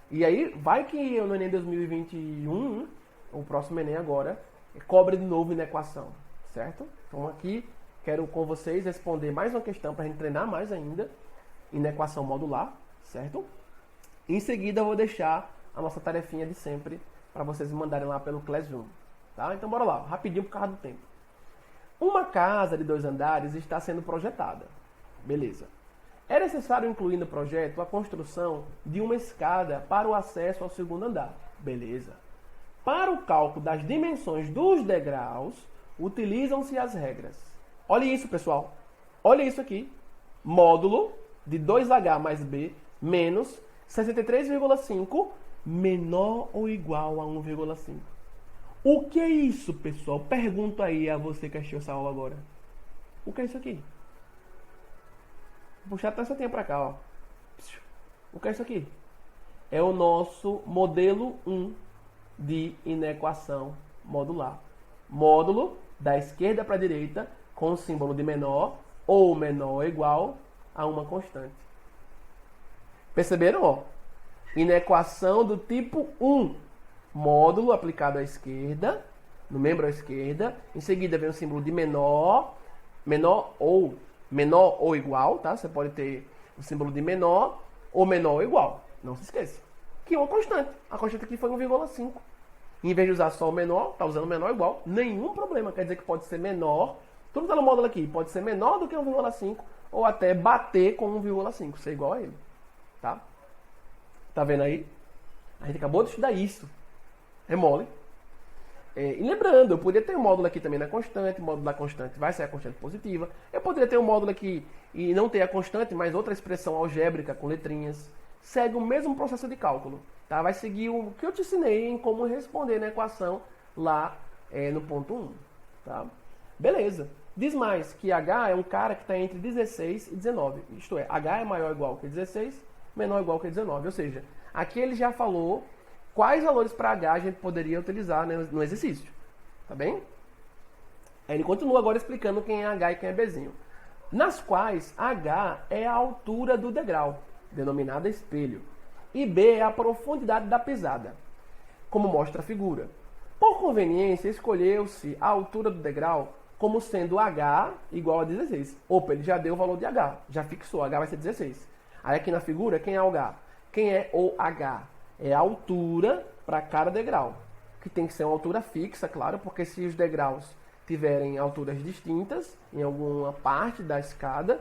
E aí, vai que no Enem 2021, o próximo Enem agora, cobre de novo na equação, certo? Então aqui, quero com vocês responder mais uma questão para a gente treinar mais ainda em equação modular, certo? Em seguida eu vou deixar a nossa tarefinha de sempre para vocês me mandarem lá pelo Classroom, tá? Então bora lá, rapidinho por causa do tempo. Uma casa de 2 andares está sendo projetada. Beleza. É necessário incluir no projeto a construção de uma escada para o acesso ao 2º andar. Beleza. Para o cálculo das dimensões dos degraus, utilizam-se as regras. Olha isso, pessoal. Olha isso aqui. Módulo de 2H mais B menos 63,5 menor ou igual a 1,5. O que é isso, pessoal? Pergunto aí a você que assistiu essa aula agora. O que é isso aqui? Vou puxar até essa tenha pra cá, ó. O que é isso aqui? É o nosso modelo 1 de inequação modular. Módulo da esquerda para a direita com o símbolo de menor ou menor ou igual a uma constante. Perceberam? Ó? Inequação do tipo 1. Módulo aplicado à esquerda, no membro à esquerda. Em seguida vem o símbolo de menor ou igual, tá? Você pode ter o símbolo de menor ou igual. Não se esqueça. Que é uma constante. A constante aqui foi 1,5. Em vez de usar só o menor, tá usando menor ou igual. Nenhum problema. Quer dizer que pode ser menor. Tudo está no módulo aqui. Pode ser menor do que 1,5 ou até bater com 1,5. Ser igual a ele. Tá? Tá vendo aí? A gente acabou de estudar isso. É mole. E lembrando, eu poderia ter um módulo aqui também na constante. O módulo da constante vai ser a constante positiva. Eu poderia ter um módulo aqui e não ter a constante, mas outra expressão algébrica com letrinhas. Segue o mesmo processo de cálculo. Tá? Vai seguir o que eu te ensinei em como responder na equação lá no ponto 1. Tá? Beleza. Diz mais que H é um cara que está entre 16 e 19. Isto é, H é maior ou igual que 16, menor ou igual que 19. Ou seja, aqui ele já falou quais valores para H a gente poderia utilizar, né, no exercício. Tá bem? Aí ele continua agora explicando quem é H e quem é Bzinho. Nas quais H é a altura do degrau, denominada espelho, e B é a profundidade da pisada, como mostra a figura. Por conveniência, escolheu-se a altura do degrau como sendo H igual a 16. Opa, ele já deu o valor de H, já fixou, H vai ser 16. Aí aqui na figura, quem é o H? Quem é o H? É a altura para cada degrau, que tem que ser uma altura fixa, claro, porque se os degraus tiverem alturas distintas em alguma parte da escada,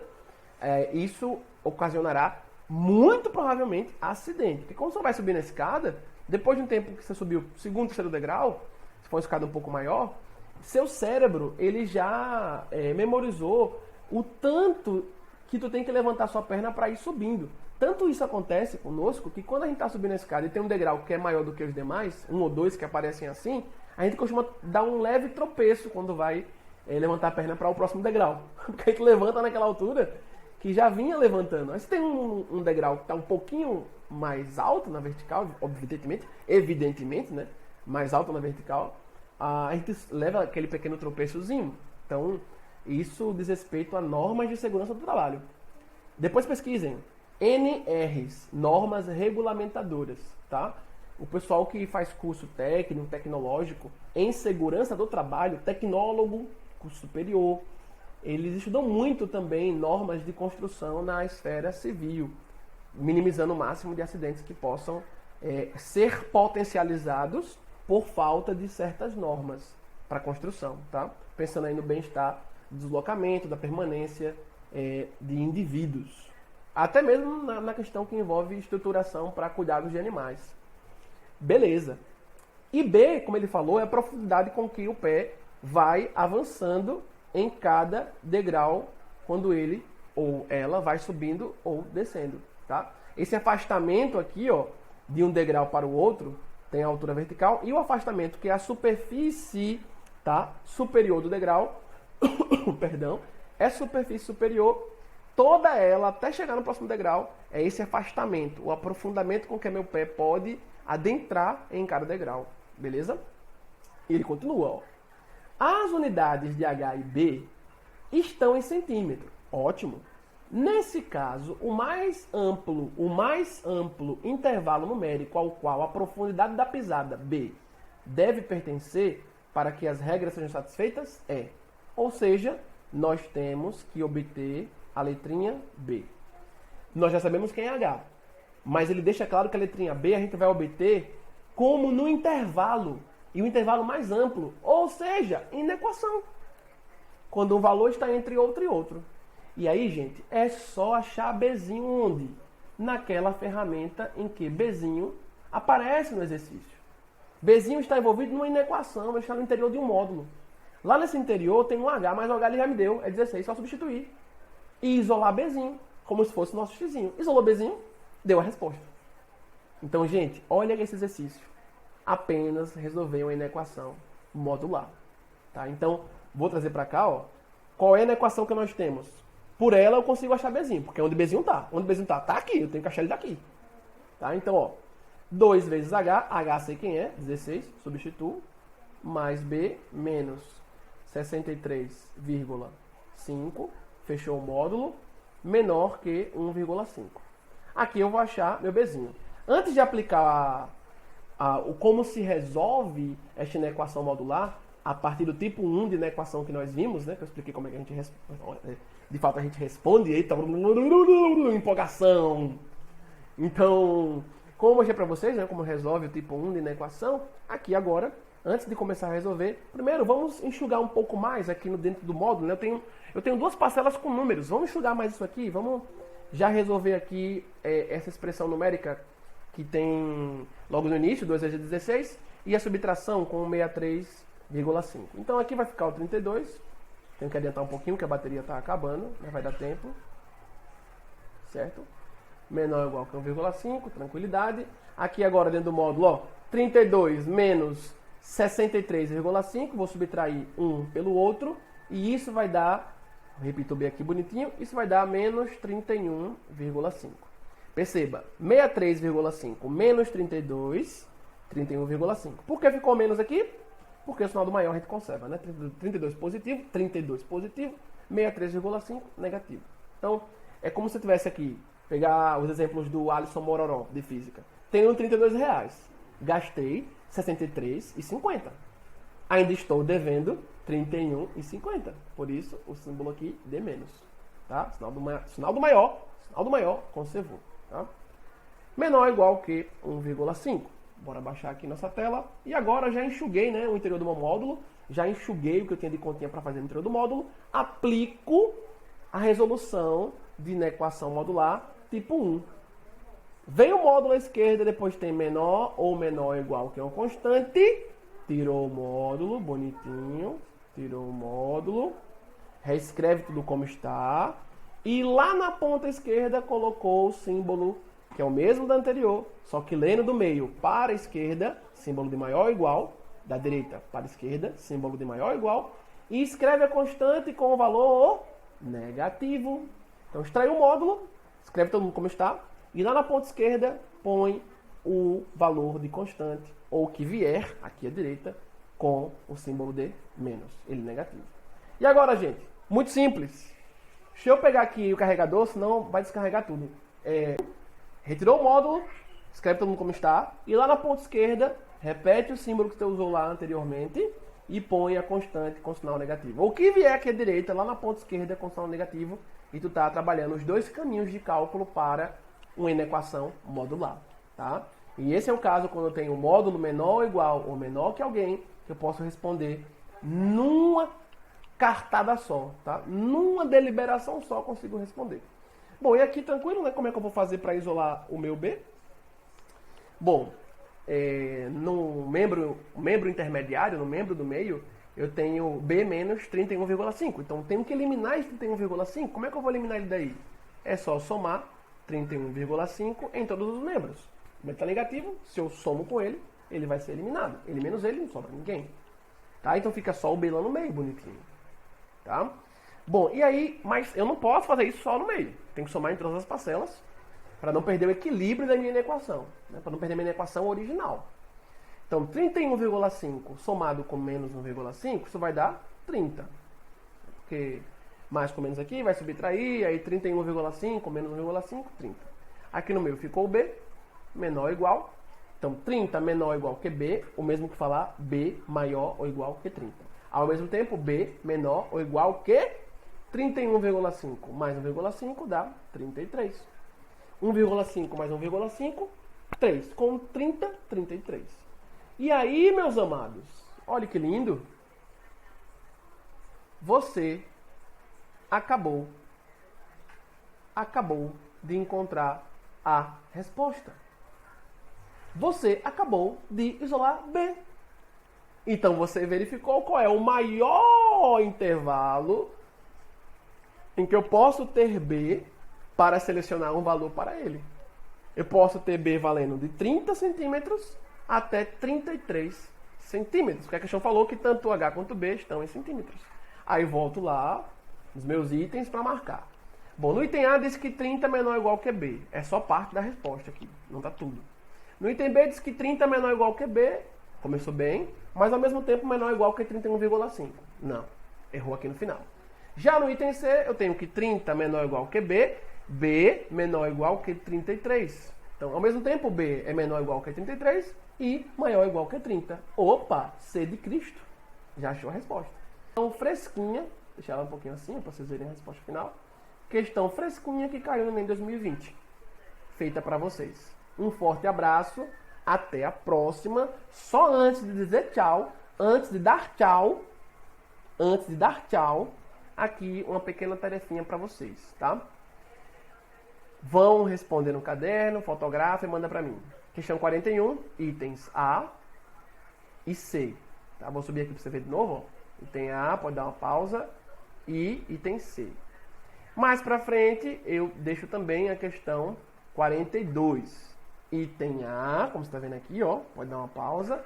isso ocasionará muito provavelmente acidente. Porque quando você vai subir na escada, depois de um tempo que você subiu o 2º, 3º degrau, se for uma escada um pouco maior, seu cérebro ele já memorizou o tanto que tu tem que levantar sua perna para ir subindo. Tanto isso acontece conosco que quando a gente está subindo a escada e tem um degrau que é maior do que os demais, um ou dois que aparecem assim, a gente costuma dar um leve tropeço quando vai levantar a perna para o próximo degrau. Porque a gente levanta naquela altura que já vinha levantando. Aí se tem um degrau que está um pouquinho mais alto na vertical, evidentemente, né? Mais alto na vertical, a gente leva aquele pequeno tropeçozinho. Então, isso diz respeito a normas de segurança do trabalho. Depois pesquisem. NRs, normas regulamentadoras, tá? O pessoal que faz curso técnico, tecnológico, em segurança do trabalho, tecnólogo, curso superior, eles estudam muito também normas de construção na esfera civil, minimizando o máximo de acidentes que possam ser potencializados por falta de certas normas para construção, tá? Pensando aí no bem-estar do deslocamento, da permanência de indivíduos. Até mesmo na questão que envolve estruturação para cuidados de animais. Beleza. E B, como ele falou, é a profundidade com que o pé vai avançando em cada degrau quando ele ou ela vai subindo ou descendo, tá? Esse afastamento aqui, ó, de um degrau para o outro, tem a altura vertical, e o afastamento, que é a superfície, tá, superior do degrau, perdão, é superfície superior, toda ela, até chegar no próximo degrau, é esse afastamento, o aprofundamento com que meu pé pode adentrar em cada degrau, beleza? E ele continua, ó. As unidades de H e B estão em centímetro. Ótimo. Nesse caso, o mais amplo intervalo numérico ao qual a profundidade da pisada B deve pertencer para que as regras sejam satisfeitas é. Ou seja, nós temos que obter a letrinha B. Nós já sabemos quem é H, mas ele deixa claro que a letrinha B a gente vai obter como no intervalo, e o intervalo mais amplo, ou seja, inequação, quando um valor está entre outro e outro. E aí, gente, é só achar Bzinho onde? Naquela ferramenta em que Bzinho aparece no exercício. Bzinho está envolvido numa inequação, ele está no interior de um módulo. Lá nesse interior tem um H, mas o H ele já me deu, é 16, só substituir. E isolar Bzinho, como se fosse nosso Xzinho. Isolou Bzinho, deu a resposta. Então, gente, olha esse exercício. Apenas resolver uma inequação modular. Tá? Então, vou trazer para cá, ó. Qual é a inequação que nós temos? Por ela eu consigo achar Bzinho, porque é onde Bzinho está. Onde Bzinho está? Está aqui, eu tenho que achar ele daqui. Tá? Então, ó, 2 vezes H sei quem é, 16, substituo, mais B, menos 63,5, fechou o módulo, menor que 1,5. Aqui eu vou achar meu Bzinho. Antes de aplicar o como se resolve esta inequação modular, a partir do tipo 1 de inequação que nós vimos, né, que eu expliquei como é que a gente de fato a gente responde, eita, empolgação. Então, como eu mostrei para vocês, né, como resolve o tipo 1 de inequação, aqui agora, antes de começar a resolver, primeiro vamos enxugar um pouco mais aqui dentro do módulo, né? Eu tenho duas parcelas com números, vamos enxugar mais isso aqui, vamos já resolver aqui essa expressão numérica que tem logo no início, 2 vezes 16, e a subtração com 63,5. Então aqui vai ficar o 32, tenho que adiantar um pouquinho, que a bateria está acabando, mas vai dar tempo, certo? Menor ou igual que 1,5, tranquilidade. Aqui agora dentro do módulo, ó, 32 menos 63,5, vou subtrair um pelo outro, e isso vai dar, repito bem aqui bonitinho, isso vai dar menos 31,5. Perceba, 63,5 menos 32, 31,5. Por que ficou menos aqui? Porque o sinal do maior a gente conserva, né? 32 positivo, 63,5 negativo. Então, é como se eu tivesse aqui, pegar os exemplos do Alisson Mororó, de física. Tenho R$32, gastei 63,50. Ainda estou devendo 31,50. Por isso, o símbolo aqui de menos. Tá? Sinal do maior conservou. Tá? Menor ou igual que 1,5. Bora baixar aqui nossa tela. E agora já enxuguei, né, o interior do meu módulo. Já enxuguei o que eu tinha de continha para fazer no interior do módulo. Aplico a resolução de inequação modular tipo 1. Vem o módulo à esquerda, depois tem menor ou menor ou igual que é uma constante. Tirou o módulo, bonitinho. Tirou o módulo. Reescreve tudo como está. E lá na ponta esquerda colocou o símbolo, que é o mesmo da anterior, só que lendo do meio para a esquerda, símbolo de maior ou igual, da direita para a esquerda, símbolo de maior ou igual, e escreve a constante com o valor negativo. Então, extrai o módulo, escreve todo mundo como está, e lá na ponta esquerda põe o valor de constante, ou o que vier, aqui à direita, com o símbolo de menos, ele negativo. E agora, gente, muito simples. Deixa eu pegar aqui o carregador, senão vai descarregar tudo. Retirou o módulo, escreve todo mundo como está, e lá na ponta esquerda, repete o símbolo que você usou lá anteriormente e põe a constante com sinal negativo. O que vier aqui à direita, lá na ponta esquerda, com sinal negativo, e tu está trabalhando os dois caminhos de cálculo para uma inequação modular. Tá? E esse é o caso quando eu tenho um módulo menor ou igual ou menor que alguém, que eu posso responder numa cartada só. Tá? Numa deliberação só eu consigo responder. Bom, e aqui tranquilo, né? Como é que eu vou fazer para isolar o meu B? Bom, no membro intermediário, no membro do meio, eu tenho B menos 31,5. Então, tenho que eliminar esse 31,5. Como é que eu vou eliminar ele daí? É só somar 31,5 em todos os membros. Ele está negativo, se eu somo com ele, ele vai ser eliminado. Ele menos ele, não sobra ninguém. Tá? Então, fica só o B lá no meio, bonitinho. Tá? Bom, e aí, mas eu não posso fazer isso só no meio. Tem que somar em todas as parcelas, para não perder o equilíbrio da minha equação, né? Para não perder a minha equação original. Então, 31,5 somado com menos 1,5, isso vai dar 30. Porque mais com menos aqui vai subtrair, aí 31,5 menos 1,5, 30. Aqui no meio ficou o B, menor ou igual. Então, 30 menor ou igual que B, o mesmo que falar B maior ou igual que 30. Ao mesmo tempo, B menor ou igual que 31,5 mais 1,5 dá 33. 1,5 mais 1,5, 3. Com 30, 33. E aí, meus amados, olha que lindo. Você acabou de encontrar a resposta. Você acabou de isolar B. Então, você verificou qual é o maior intervalo em que eu posso ter B para selecionar um valor para ele. Eu posso ter B valendo de 30 centímetros até 33 centímetros. Porque a questão falou que tanto H quanto B estão em centímetros. Aí volto lá nos meus itens para marcar. Bom, no item A diz que 30 é menor ou igual que B. É só parte da resposta aqui, não está tudo. No item B diz que 30 é menor ou igual que B. Começou bem, mas ao mesmo tempo menor ou igual que 31,5. Não, errou aqui no final. Já no item C eu tenho que 30 menor ou igual que B. B menor ou igual que 33. Então, ao mesmo tempo, B é menor ou igual que 33 e maior ou igual que 30. Opa, C de Cristo. Já achou a resposta. Então, fresquinha, deixar ela um pouquinho assim para vocês verem a resposta final. Questão fresquinha que caiu no Enem 2020. Feita para vocês. Um forte abraço, até a próxima. Só antes de dizer tchau, antes de dar tchau, aqui uma pequena tarefinha para vocês, tá? Vão responder no caderno, fotografa e manda para mim. Questão 41, itens A e C. Tá? Vou subir aqui para você ver de novo. Ó. Item A, pode dar uma pausa. E item C. Mais para frente, eu deixo também a questão 42. Item A, como você está vendo aqui, ó, pode dar uma pausa.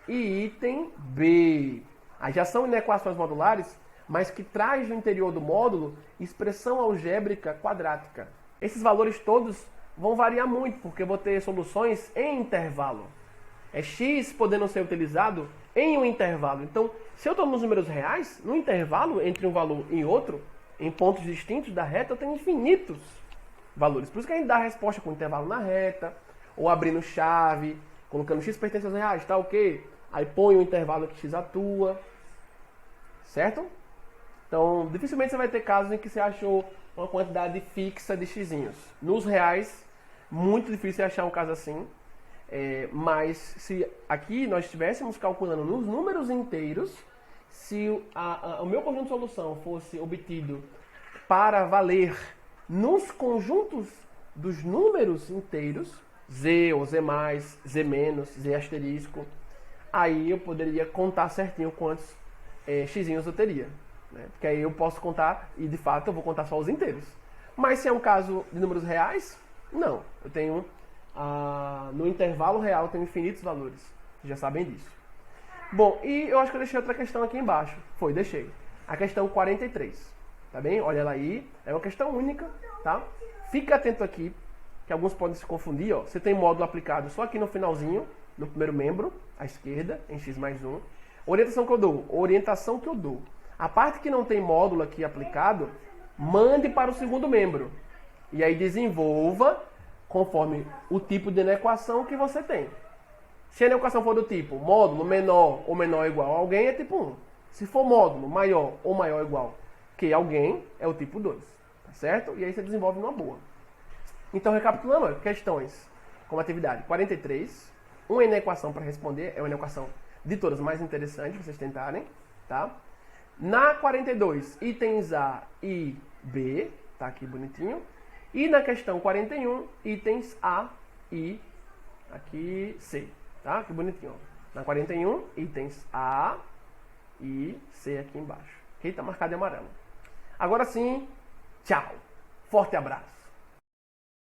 E item B. Aí já são inequações modulares, mas que traz no interior do módulo expressão algébrica quadrática. Esses valores todos vão variar muito, porque eu vou ter soluções em intervalo. É x podendo ser utilizado em um intervalo. Então, se eu estou nos números reais, no intervalo entre um valor e outro, em pontos distintos da reta, eu tenho infinitos valores. Por isso que a gente dá a resposta com intervalo na reta, ou abrindo chave, colocando x pertence aos reais, tá ok? Aí põe o intervalo que x atua. Certo? Então, dificilmente você vai ter casos em que você achou uma quantidade fixa de xzinhos. Nos reais, muito difícil achar um caso assim. Mas se aqui nós estivéssemos calculando nos números inteiros, se o meu conjunto de solução fosse obtido para valer nos conjuntos dos números inteiros, z ou z+, z-, z asterisco, aí eu poderia contar certinho quantos xzinhos eu teria. Né? Porque aí eu posso contar, e de fato eu vou contar só os inteiros. Mas se é um caso de números reais, não. Eu tenho, no intervalo real, eu tenho infinitos valores. Vocês já sabem disso. Bom, e eu acho que eu deixei outra questão aqui embaixo. Foi, deixei. A questão 43. Tá bem? Olha ela aí. É uma questão única, tá? Fica atento aqui, que alguns podem se confundir, ó. Você tem módulo aplicado só aqui no finalzinho, no primeiro membro, à esquerda, em x mais 1. Orientação que eu dou. A parte que não tem módulo aqui aplicado, mande para o segundo membro. E aí desenvolva conforme o tipo de inequação que você tem. Se a inequação for do tipo módulo menor ou menor ou igual a alguém, é tipo 1. Se for módulo maior ou maior ou igual que alguém, é o tipo 2. Tá certo? E aí você desenvolve numa boa. Então, recapitulando, questões como atividade 43. Uma inequação para responder, é uma inequação de todas mais interessante, vocês tentarem. Tá? Na 42, itens A e B. Tá aqui bonitinho. E na questão 41, itens A e aqui C. Tá? Que bonitinho. Na 41, itens A e C aqui embaixo. Ok? Tá marcado em amarelo. Agora sim, tchau. Forte abraço.